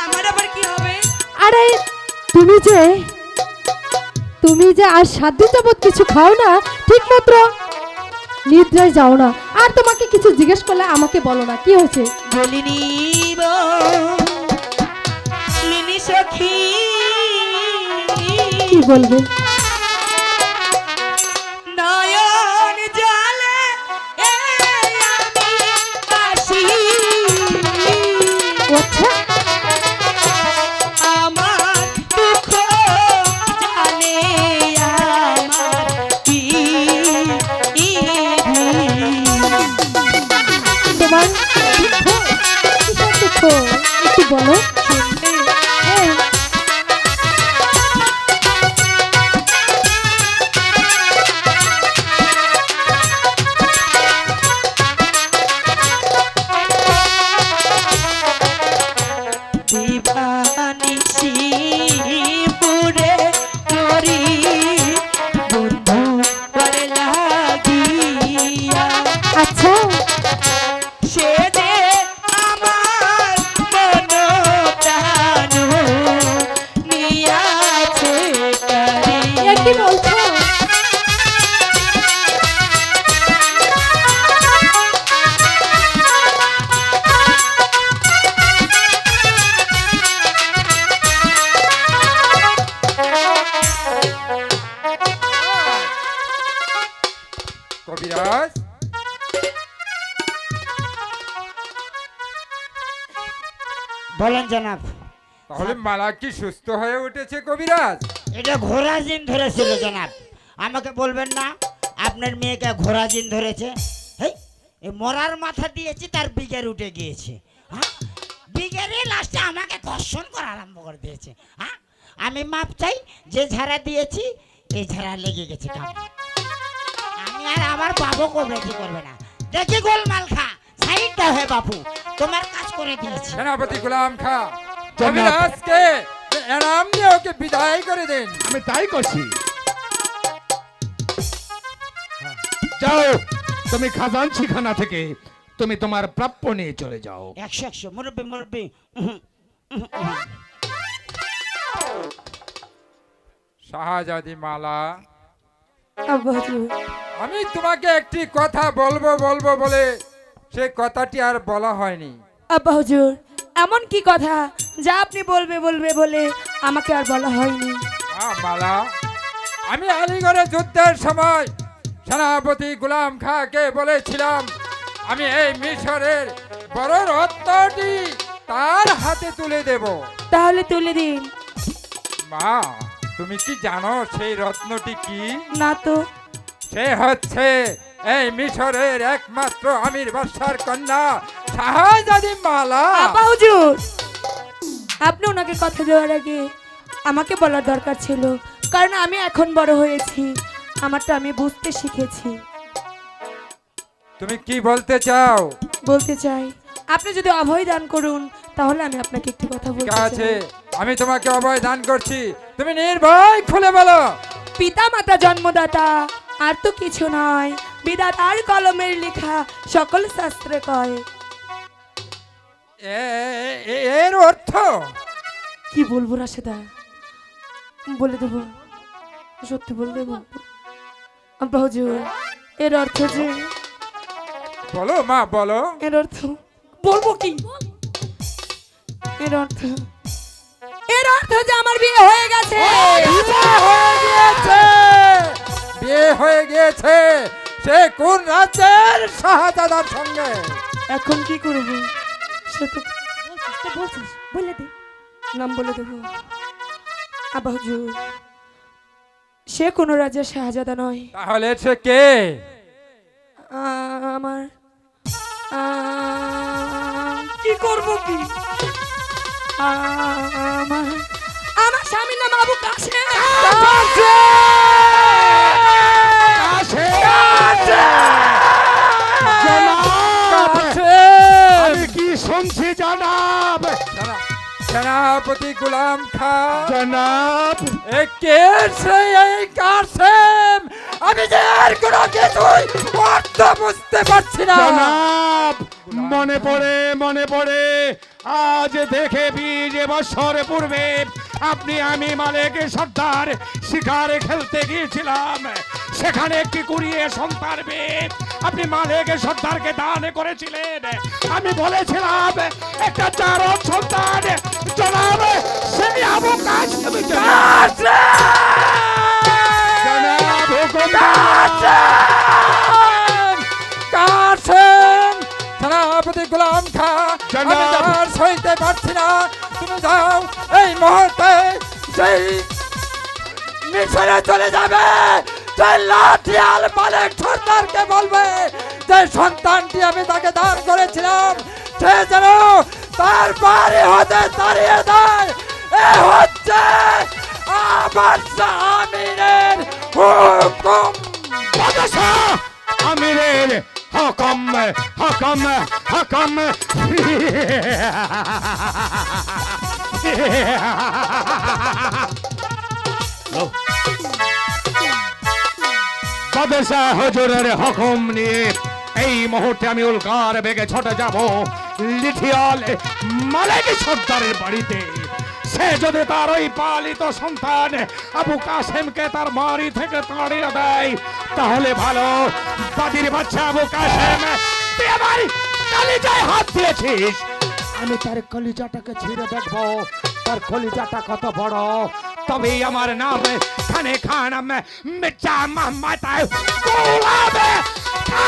আমার আবার কি হবে? আরে তুমি যে আর 7 দিন যাবত কিছু খাও না, ঠিক মতো নিদ্রায় যাও না, আর তোমাকে কিছু জিজ্ঞেস করলে আমাকে বলো না কি হয়েছে। বলিনি লিনি সখী, কি বলবে? নয়ন জলে আমি আসি, আচ্ছা আমার দুঃখ জানে আমার কি তোমার দুঃখ একটু বলো। হ্যাঁ। দিবানিশি পুরে করি বন্ধু করে লাগিয়া, আচ্ছা সে যে আমার মন প্রাণ নিয়াছে এ কি বলছো? কবিরাজ, বলেন জনাব। তাহলে মালা কি সুস্থ হয়ে উঠেছে কবিরাজ? এটা ঘোড়া জিন ধরেছিল জনাব। আমাকে বলবেন না আপনার মেয়েকে ঘোড়া জিন ধরেছে? হেই, এই মরার মাথা দিয়েছি, তার বিগের উঠে গিয়েছে। হ্যাঁ, বিগেরে লাস্টে আমাকে ধর্ষণ করা আরম্ভ করে দিয়েছে। হ্যাঁ, আমি মাপ চাই, যে ঝাড়া দিয়েছি এই ঝাড়া লেগে গেছে কাম। আমি আর আমার বাবু কবরেজি করবে না। দেখি গোলমাল খা, সাইডটা হয়ে বাপু, তোমার কাজ করে দিয়েছি। সেনাপতি গোলাম খা কবিরাজকে এনাম দিয়ে ওকে বিদায় করে দেন। আমি তাই করছি। যাও, তুমি খাজানচিখানা থেকে তুমি তোমার প্রাপ্য নিয়ে চলে যাও। 100 মুরব্বি মুরব্বি। শাহজাদি মালা, আব্বা হুজুর, আমি তোমাকে একটি কথা বলবো বলে সে কথাটি আর বলা হয়নি। আব্বা হুজুর, এমন কি কথা যা আপনি বলবে বলে আমাকে আর বলা হয়নি? মালা, আমি আলীগড়ের যুদ্ধের সময় সেনাপতি গোলাম খাঁকে বলেছিলাম আমি এই মিশরের বড় রত্নটি তার হাতে তুলে দেব। তাহলে তুলে দিন। মা, তুমি কি জানো সেই রত্নটি কি? না তো। সে হচ্ছে এই মিশরের একমাত্র আমির বাদশার কন্যা শাহজাদি মালা। আব্বা হুজুর, আপনি ওনাকে কথা দেওয়ার আগে আমাকে বলার দরকার ছিল, কারণ আমি এখন বড় হয়েছি, আমারটা আমি বুঝতে শিখেছি। তুমি কি বলতে চাও? বলতে চাই, আপনি যদি অভয় দান করুন তাহলে আমি আপনাকে একটি কথা ঠিক বলতে আছে, চাই। আমি তোমাকে অভয় দান করছি, তুমি নির্ভয় খুলে বলো। পিতা মাতা জন্মদাতা আর তো কিছু নয়, বিধাতার কলমের লেখা সকল শাস্ত্রে কয়। এর অর্থ কি বলবো রাশেদা, বলে দেবো, সত্যি বলে দেবো আব্বা হুজুর। এর অর্থ যে, বলো মা বলো। এর অর্থ বলবো কি? এর অর্থ যে আমার বিয়ে হয়ে গেছে। বিয়ে হয়ে গিয়েছে। সে কোন রাজ্যের শাহজাদার সঙ্গে? এখন কি করবো? সে তো বলছিস, বলে দে, নাম বলে দেবো আব্বা হুজুর। সে কোন রাজ্যের শাহজাদা নয়। তাহলে সে কে? আমার কি করবো কি? আমার স্বামীর নাম আবু কাশেম। আমি কি শুনছি জনাব? সেনাপতি গোলাম খাঁ জনাব, কে সে এই কাসেম আমি যে আর কোনো কিছুই অর্থ বুঝতে পারছি না। জনাব, মনে পড়ে আজ দেখে 20 বছর পূর্বে আপনি আমি মালিক সর্দার শিকারে খেলতে গিয়েছিলাম। সেখানে একটি কুড়িয়ে সন্তান পেয়ে আপনি মালিক সর্দারকে দান করেছিলেন। আমি বলেছিলাম একটা চারণ সন্তান। জনাব, সেই আবু কাসেম জনাব, হুকুম কাসেম, সেনাপতি গোলাম খা, আমি জনাব। আর সইতে পারছি না। তুমি যাও এই মুহূর্তে সেই মিশনে চলে যাবে। সেই লাঠিয়াল মালিক সর্দারকে বলবে যে সন্তানটি আমি তাকে দান করেছিলাম সে যেন তার বাড়ি হতে তাড়িয়ে দেয়। এ হচ্ছে আমার আমিরের হুকুম। বাদশাহ আমিরের হুকুম, হুকুম, হুকুম। বাদশাহ হুজুরের হুকুম নিয়ে এই মুহূর্তে আমি উল্কার বেগে ছুটে যাব লিথিয়াল মালিক সর্দারের বাড়িতে। সে যদি তার ওই পালিত সন্তান আবু কাসেমকে তার বাড়ি থেকে তাড়িয়ে দেয় তাহলে ভালো। বাদির বাচ্চা আবু কাসেম, তুই আমার কলিজায় হাত দিয়েছিস। আমি তার কলিজাটাকে ছিঁড়ে দেখবো তার কলিজাটা কত বড়। তবেই আমার নাম খানে খান মির্জা মোহাম্মদ গোলাম খা।